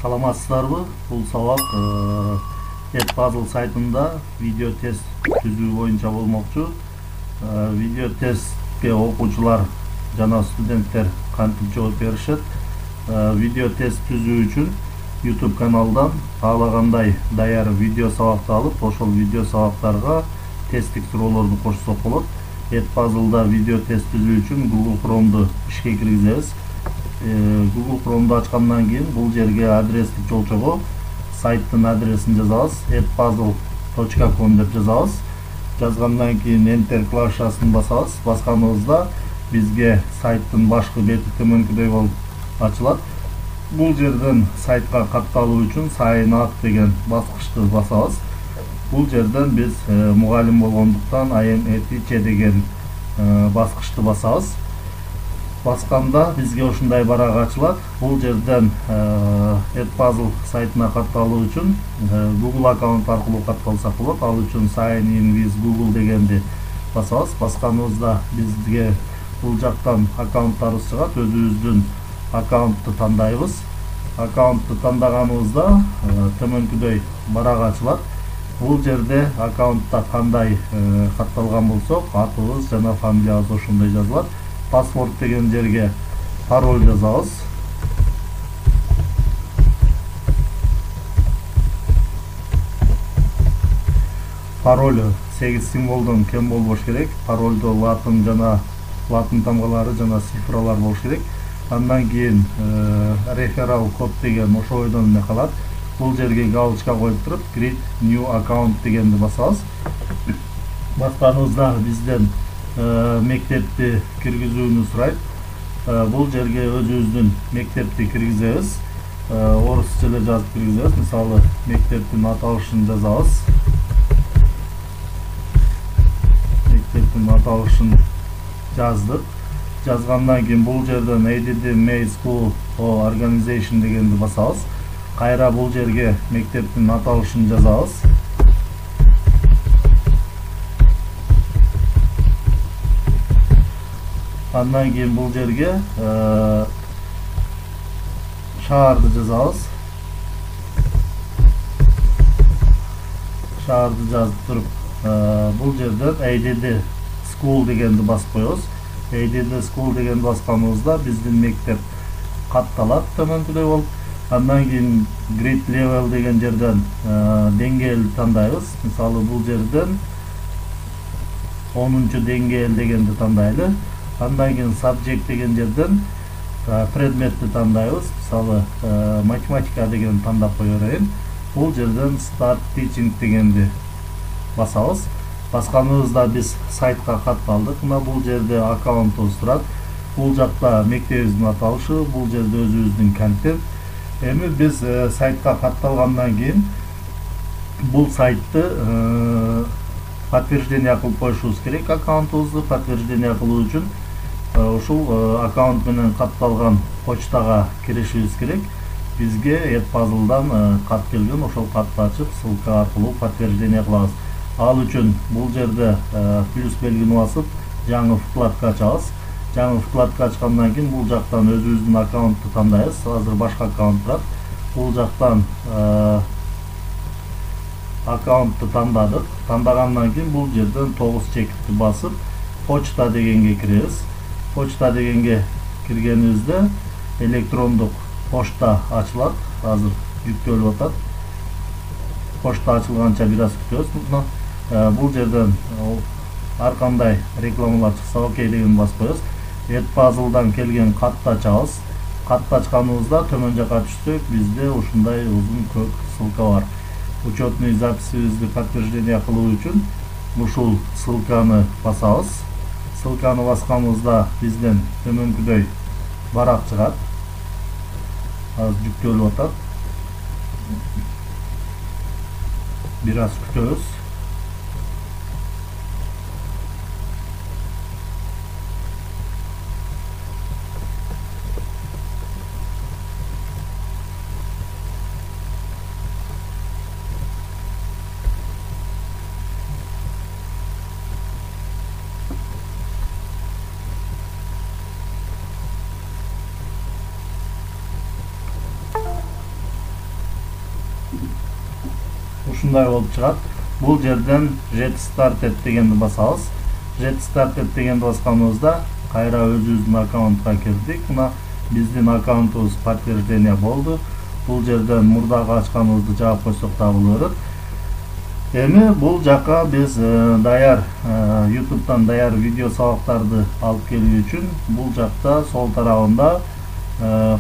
Саламатсыздарбы? Бул сабак Edpuzzle сайтында видео тест түзүү боюнча болмокчу. Видео тестке окуучулар жана студенттер кантип жооп беришет. Видео тест түзүү үчүн YouTube каналдан каалагандай даяр видео сабакты алып, ошол видео сабактарга тесттик суроолорду кошсок болот. Edpuzzle'да видео тест түзүү үчүн Google Chrome'ду ишке киргизебиз. Google Chrome'ду ачкандан кийин бул жерге адрестик жолчого сайттын адресин жазабыз, edpuzzle.com деп жазабыз. Жазгандан кийин Enter клавишасын басабыз. Басканыбызда бизге сайттын башкы бети төмөнкүдөй болуп ачылат. Бул жерден сайтка катталуу үчүн Sign up деген баскычты басабыз. Бул жерден биз мугалим болгондуктан I am a teacher деген баскычты басабыз. Басканда бизге ушундай барак ачылат. Бул жерден Edpuzzle сайтына катталуу үчүн Google аккаунт аркылуу катталсак болот. Ал үчүн Sign in with Google дегенди басабыз. Басканыбызда бизге бул жактан аккаунттарыбыз чыгат. Өзүбүздүн аккаунтту тандайбыз. Аккаунтту тандаганыбызда төмөнкүдөй барак ачылат. Бул жерде аккаунтта кандай катталган болсок, атыбыз жана фамилиябыз ошондой жазылат. Паспорт деген жерге пароль жазабыз. Пароль 8 символдон кем болбош керек. Парольдо латын тамгалары жана цифралар болуш керек. Андан кийин referral код деген ошо ойдон эмне калат. Бул жерге галочка коюп туруп create new account дегенди басабыз. Басканыбызда бизден мектепти киргизүүнү сурайт. Бул жерге өзүбүздүн мектепти киргизебиз. Орусча эле жазып киргизебиз. Мисалы, мектептин аталышын жазабыз. Мектептин аталышын жаздык. Жазгандан кийин бул жерден ADD May School Organization дегенди басабыз. Кайра бул жерге мектептин аталышын жазабыз. Андан кийин бул жерге шаарды жазабыз. Шаарды жазып туруп, бул жерден ADD School дегенди басып коебуз. ADD School дегенди басканыбызда биздин мектеп катталат төмөнкүдөй болуп. Андан кийин Grade Level деген жерден деңгээл тандайбыз. Мисалы, бул жерден 10-чу деңгээл дегенди тандайлы. Андан кийин Subject деген жерден предметти тандайбыз. Мисалы, математика деген тандап кое берейин. Бул жерден Start Teaching дегенди басабыз. Басканыбызда биз сайтка катталдык. Мына бул жерде аккаунтубуз турат. Бул жакта мектебибиздин аталышы, бул жерде өзүбүздүн контент. Эми биз сайтка катталгандан кийин бул сайтты подтверждение кылып коюшубуз керек. Аккаунтубузду подтверждение кылуу үчүн ушул аккаунт менен катталган почтага киришибиз керек. Бизге Edpuzzle'дан кат келген, ошол катты ачып, ссылка аркылуу подтверждение кылабыз. Ал үчүн бул жерде плюс белгини басып, жаңы вкладка ачабыз. Жаңы вкладка ачкандан кийин бул жактан өзүбүздүн аккаунтту тандайбыз. Азыр башка аккаунт турат. Бул жактан аккаунтту тандадык. Тандагандан кийин бул жерден 9 чекитти басып, почта дегенге киребиз. Почта дегенге киргенибизде электрондук почта ачылат. Азыр жүктөлүп атат. Почта ачылганча бир аз күтөбүз. Бул жерден ар кандай рекламалар чыкса окей деген басып коебуз. Edpuzzle'дан келген катты ачабыз. Катты ачканыбызда төмөн жака түшсөк, бизде ушундай узун көк ссылка бар. Учетный записибизди подтверждение кылуу үчүн ушул ссылканы басабыз. Ссылканы басканыбызда бизден төмөнкүдөй барак чыгат. Азыр жүктөлүп атат. Бир аз күтөбүз. ушундай болуп чыгат. Бул жерден Get Started дегенди басабыз. Get Started дегенди басканыбызда кайра өзүбүздүн аккаунтка кирдик. Мына биздин аккаунтубуз подтверждение болду. Бул жерден мурдагы ачканыбызды жаап койсок да боло берет. Эми бул жака биз даяр YouTube'дан даяр видео сабактарды алып келүү үчүн бул жакта сол тарабында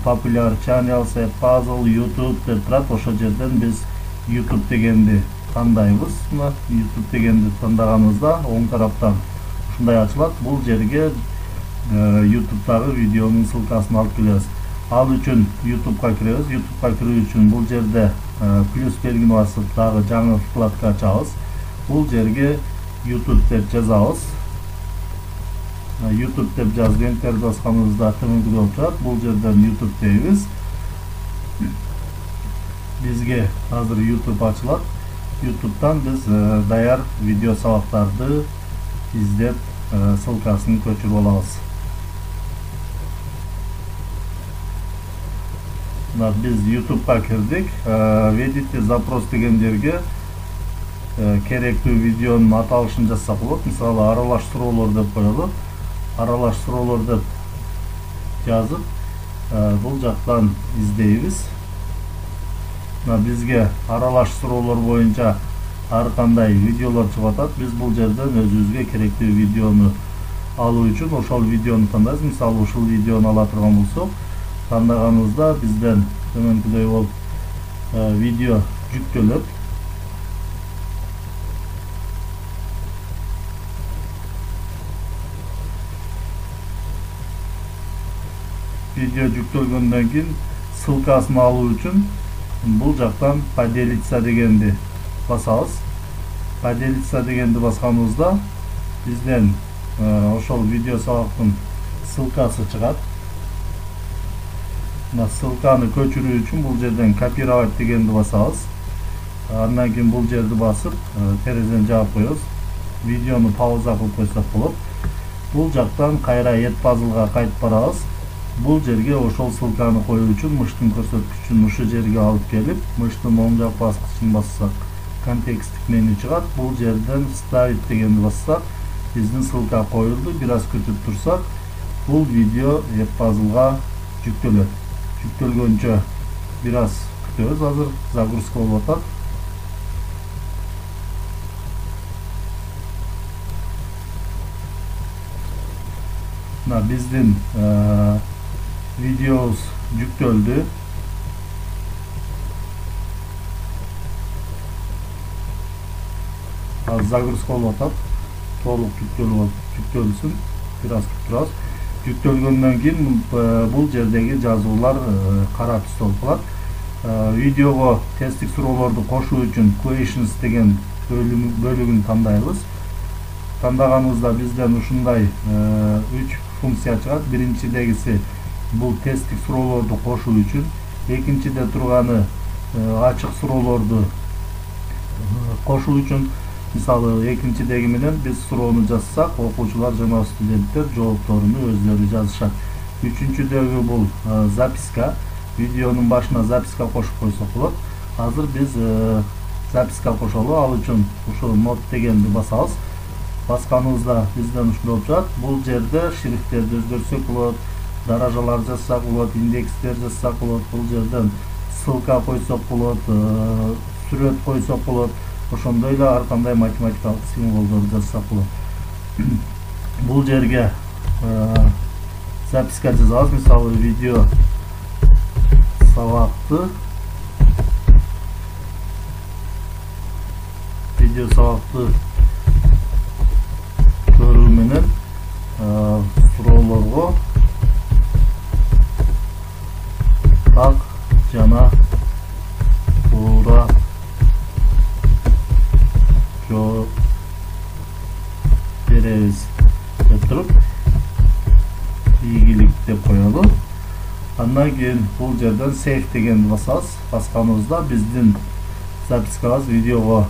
Popular Channels, Puzzle, YouTube деп турат. Ошол жерден биз YouTube дегенди тандайбыз. Мына YouTube дегенди тандаганыбызда оң тараптан ушундай ачылат. Бул жерге YouTube'дагы видеонун ссылкасын алып келебиз. Ал үчүн YouTube'га киребиз. YouTube'га кирүү үчүн бул жерде плюс белгини басып дагы жаңы вкладка ачабыз. Бул жерге YouTube деп жазабыз. YouTube деп жазып энтерди басканыбызда төмөнкү болуп чыгат. Бул жерден YouTube дейбиз. Бизге азыр YouTube ачылат. YouTube'дан биз даяр видео сабактарды издеп ссылкасын көчүрүп алабыз. Biz YouTube'ga kirdik. Введите запрос деген жерге керектүү видеонун аталышын жазсак болот. Мисалы аралаш суроолор деп коелу. Аралаш суроолор деп жазып, бул жактан издейбиз. Бизге аралаш суроолор боюнча ар кандай видеолор чыгып атат. Биз бул жерден өзүбүзгө керектүү видеону алуу үчүн ошол видеону тандайбыз. Мисалы ушул видеону ала турган болсок, тандаганыбызда бизден төмөнкүдөй болуп видео жүктөлөт. Видео жүктөлгөндөн кийин ссылкасын алуу үчүн бул жактан поделиться дегенди басабыз. Поделиться дегенди басканыбызда бизден ошол видео сабактын ссылкасы чыгат. Ссылканы көчүрүү үчүн бул жерден копировать дегенди басабыз. Андан кийин бул жерди басып, терезени жаап коебуз. Видеону пауза кылып койсок болот. Бул жактан кайра Edpuzzle'га кайтып барабыз. Бул жерге ошол ссылканы коюу үчүн мыштын көрсөткүчүн ушул жерге алып келип, мыштын оң жак баскычын бассак, контексттик меню чыгат. Бул жерден ставить дегенди бассак, биздин ссылка коюлду. Бир аз күтүп турсак, бул видео Edpuzzle'га жүктөлөт. Жүктөлгөнчө бир аз күтөбүз. Азыр загрузка болуп атат. Биздин видеобуз жүктөлдү. Загрузка болуп атат. Толук жүктөлсүн. Бир аз күтүп турабыз. Жүктөлгөндөн кийин бул жердеги жазуулар кара түс болуп калат. Видеого тесттик суроолорду кошуу үчүн questions деген бөлүгүн тандайбыз. Тандаганыбызда бизден ушундай 3 функция чыгат. Биринчидегиси бул тесттик суроолорду кошуу үчүн, экинчиде турганы ачык суроолорду кошуу үчүн. Мисалы экинчидеги менен биз суроону жазсак, окуучулар жана студенттер жоопторуну өздөрү жазышат. Үчүнчүдөгү бул записка. Видеонун башына записка кошуп койсок болот. Азыр биз записка кошолу. Ал үчүн ушул нот дегенди басабыз. Басканыбызда бизден ушундай болуп чыгат. Бул жерде шрифттерди өзгөртсөк болот, даражалар жазсак болот, индекстер жазсак болот. Бул жерден ссылка койсок болот, сүрөт койсок болот. Ошондой эле ар кандай математикалык символдорду жазсак болот. Бул жерге записка жазабыз. Мисалы видео сабакты көрүү менен суроолорго так жана туура жооп беребиз деп туруп ийгилик деп коелу. Андан кийин бул жерден save дегенди басабыз. Басканыбызда биздин запискабыз видеого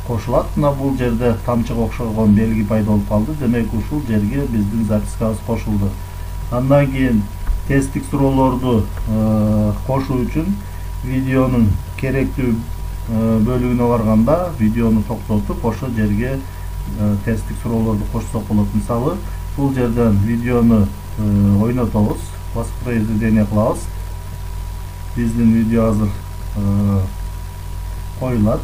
кошулат. Мына бул жерде тамчыга окшогон белги пайда болуп калды. Демек ушул жерге биздин запискабыз кошулду. Андан кийин тесттик суроолорду кошуу үчүн видеонун керектүү бөлүгүнө барганда видеону токтотуп ошол жерге тесттик суроолорду кошсок болот. Мисалы, бул жерден видеону ойнотобуз, воспроизведение кылабыз. Биздин видео азыр коюлат.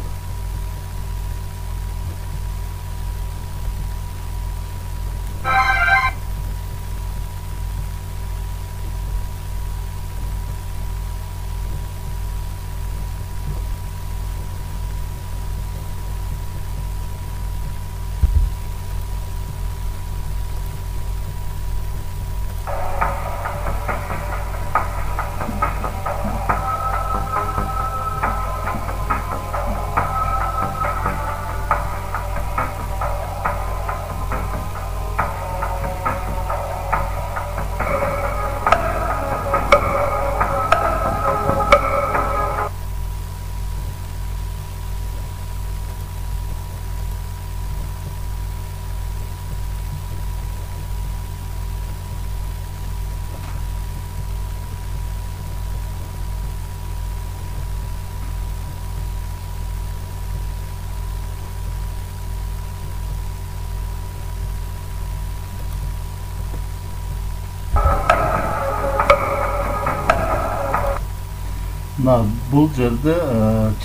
Бул жерде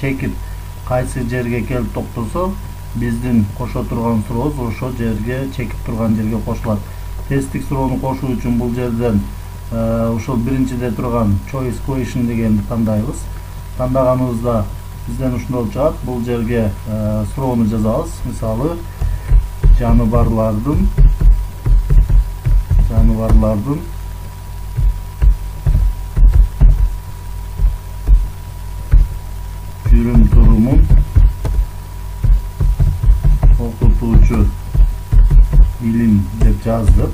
чекит кайсы жерге келип токтосо, биздин кошо турган сурообуз ошо жерге, чекип турган жерге кошулат. Тесттик суроону кошуу үчүн бул жерден ушул биринчиде турган choice question дегенди тандайбыз. Тандаганыбызда бизден ушундай чыгат. Бул жерге суроону жазабыз. Мисалы, жаныбарлардын жүрүм турумун окутуучу билим деп жаздык.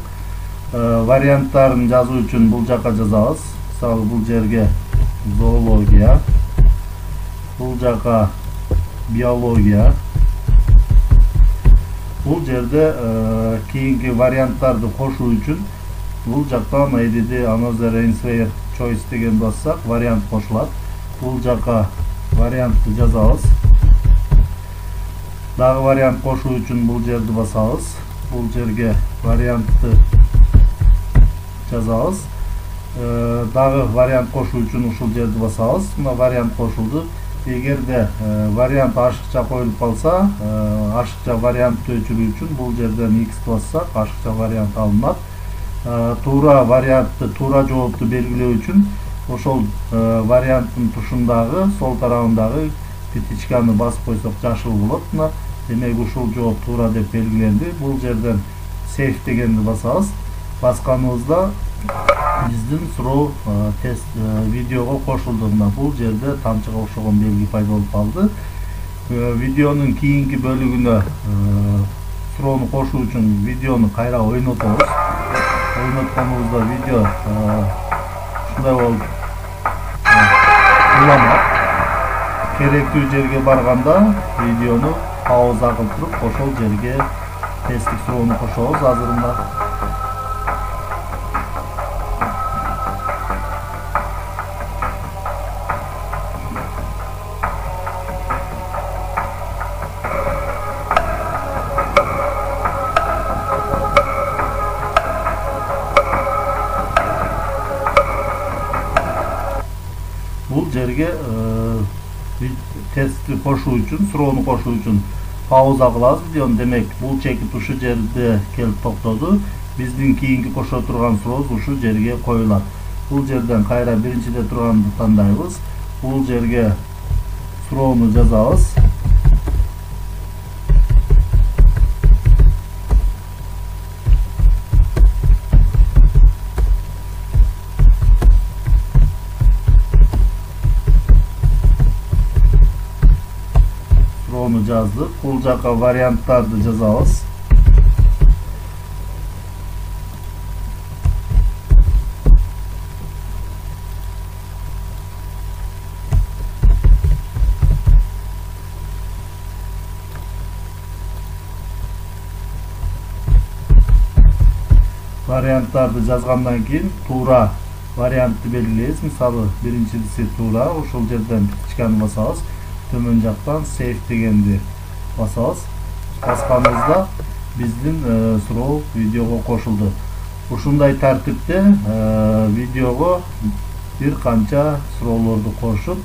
Варианттарын жазуу үчүн бул жака жазабыз. Мисалы, бул жерге зоология, бул жака биология. Бул жерде кийинки варианттарды кошуу үчүн бул жактан edit'i another answer choice деген бассак, вариант кошулат. Бул жака вариантты жазабыз. Дагы вариант кошуу үчүн бул жерди басабыз. Бул жерге вариантты жазабыз. Дагы вариант кошуу үчүн ушул жерди басабыз. Мына вариант кошулду. Эгерде вариант ашыкча коюлуп калса, ашыкча вариантты өчүрүү үчүн бул жерден X бассак, ашыкча вариант алынат. Туура вариантты, туура жоопту белгилөө үчүн ошол варианттын тушундагы сол тарабындагы петичканы басып койсок жашыл болот. Мына демек ушул жооп туура деп белгиленди. Бул жерден save дегенди басабыз. Басканыбызда биздин суроо тест видеого кошулду. Мына бул жерде тамчыга окшогон белги пайда болуп калды. Видеонун кийинки бөлүгүнө суроону кошуу үчүн видеону кайра ойнотобуз. Ойнотконубузда видео ушундай болуп уланат. Керектүү жерге барганда видеону пауза кылып туруп ошол жерге тесттик суроону кошобуз. Азырында бул жерге тестти кошуу үчүн, суроону кошуу үчүн пауза кылабыз видеону. Демек, бул чекит ушу жерде келип токтоду. Биздин кийинки кошо турган сурообуз ушу жерге коюлат. Бул жерден кайра биринчиде турганды тандайбыз. Бул жерге суроону жазабыз. Surooну жаздык. Бул жака варианттарды жазабыз. Варианттарды жазгандан кийин туура вариантты белгилейбиз. Мисалы, биринчиси туура, ошол жерден петичканы басабыз. төмөн жактан save дегенди басабыз. Басканыбызда биздин суроо видеого кошулду. Ушундай тартипте видеого бир канча суроолорду кошуп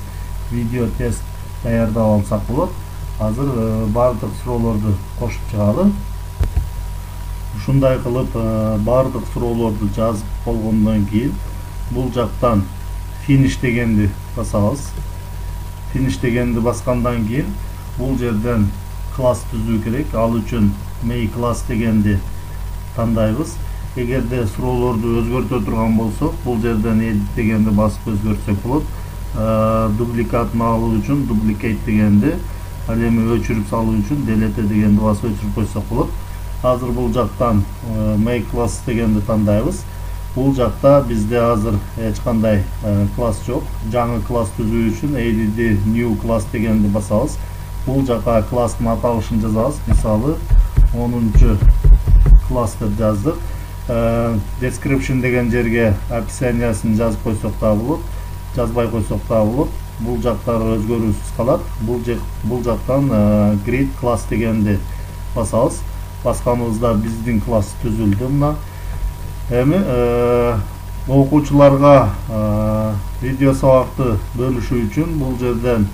видео тест даярдап алсак болот. Азыр бардык суроолорду кошуп чыгалы. Ушундай кылып бардык суроолорду жазып болгондон кийин бул жактан finish дегенди басабыз. Finish дегенди баскандан кийин бул жерден класс түзүү керек. Ал үчүн make class дегенди тандайбыз. Эгерде суроолорду өзгөртө турган болсок, бул жерден edit дегенди басып өзгөртсөк болот. Дубликатын алуу үчүн duplicate дегенди, ал эми өчүрүп салуу үчүн delete дегенди басып өчүрүп койсок болот. Азыр бул жактан make class дегенди тандайбыз. Бул жакта бизде азыр эч кандай класс жок. Жаңы класс түзүү үчүн add new class дегенди басабыз. Бул жака класстын аталышын жазабыз. Мисалы 10-чу класс деп жаздык. Description деген жерге описаниясын жазып койсок да болот, жазбай койсок да болот. Бул жактар өзгөрүүсүз калат. Бул жактан create class дегенди басабыз. Басканыбызда биздин класс түзүлдү. Мына эми окуучуларга видео сабакты бөлүшүү үчүн бул жерден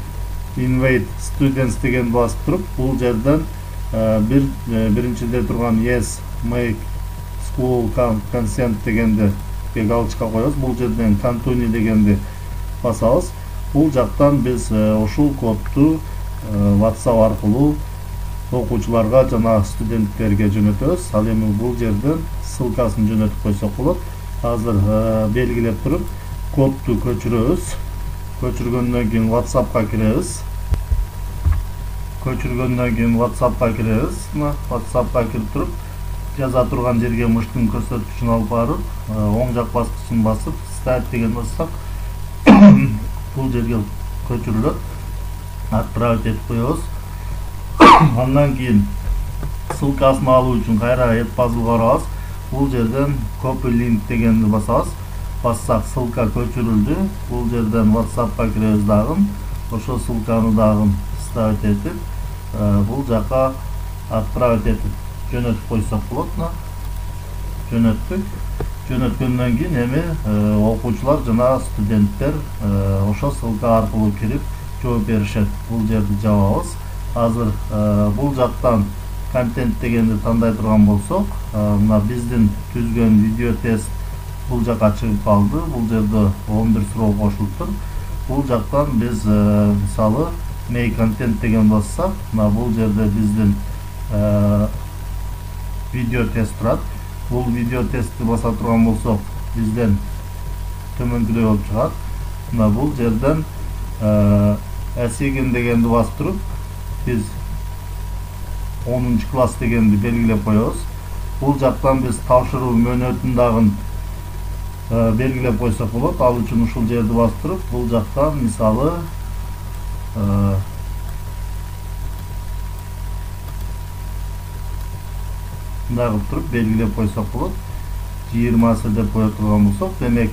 invite students деген басып туруп, бул жерден биринчиде турган yes make school consent дегенди галочка коебуз. Бул жерден continue дегенди басабыз. Бул жактан биз ушул кодду WhatsApp аркылуу окуучуларга жана студенттерге жөнөтөбүз. Ал эми бул жерден ссылкасын жөнөтүп койсок болот. Азыр белгилеп туруп кодду көчүрөбүз. Көчүргөндөн кийин WhatsAppка киребиз. Мына WhatsAppка кирип туруп жаза турган жерге мыштын көрсөткүчүн алып барып, оң жак баскычын басып, start деген бассак, бул жерге көчүрүлөт. Отправить этип коебуз. Андан кийин ссылкасын алуу үчүн кайра add puzzle'га барабыз. Бул жерден copy link дегенди басабыз. Бассак ссылка көчүрүлдү. Бул жерден WhatsAppка киребиз дагы. Ошол ссылканы дагы вставить этип, бул жака отправить этип жөнөтүп койсок болот. Жөнөттүк. Жөнөткөндөн кийин эми окуучулар жана студенттер ошол ссылка аркылуу кирип жооп беришет. Бул жерди жабабыз. Азыр бул жактан контент дегенди тандай турган болсок, мына биздин түзгөн видео тест бул жака чыгып калды. Бул жерде 11 суроо кошулуптур. Бул жактан биз мисалы make content деген бассак, мына бул жерде биздин видео тест турат. Бул видео тестти баса турган болсок, бизден төмөнкүдөй болуп чыгат. Мына бул жерден assign дегенди басып туруп, биз 10-чу класс дегенди белгилеп коебуз. Бул жактан биз тапшыруу мөөнөтүн дагы белгилеп койсок болот. Ал үчүн ушул жерди басып туруп, бул жактан мисалы мындай кылып туруп белгилеп койсок болот. 20 деп кое турган болсок, демек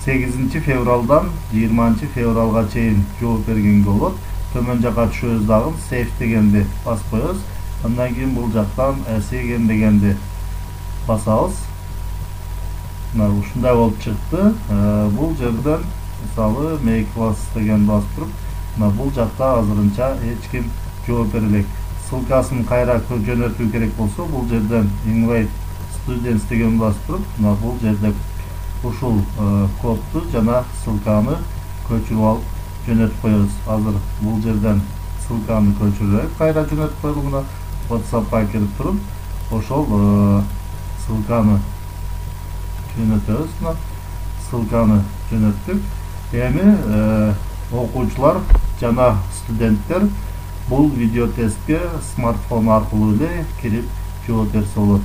8 февралдан 20 февралга чейин жооп бергенге болот. Төмөн жака түшөбүз дагы save дегенди басып коебуз. Андан кийин бул жактан assign дегенди басабыз. Мына ушундай болуп чыкты. Бул жерден мисалы make class деген басып туруп, мына бул жакта азырынча эч ким жооп бере элек. Ссылкасын кайра жөнөтүү керек болсо, бул жерден invite students деген басып туруп, мына бул жерде ушул кодду жана ссылканы көчүрүп алып жөнөтүп коебуз. Азыр бул жерден ссылканы көчүрүп кайра жөнөтүп коелук. Мына WhatsAppка кирип туруп, ошол ссылканы жөнөтөбүз. Мына ссылканы жөнөттүк. Эми окуучулар жана студенттер бул видео тестке смартфон аркылуу эле кирип жооп берсе болот.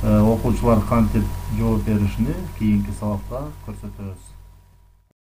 Окуучулар кантип жооп беришини кийинки сабакта көрсөтөбүз.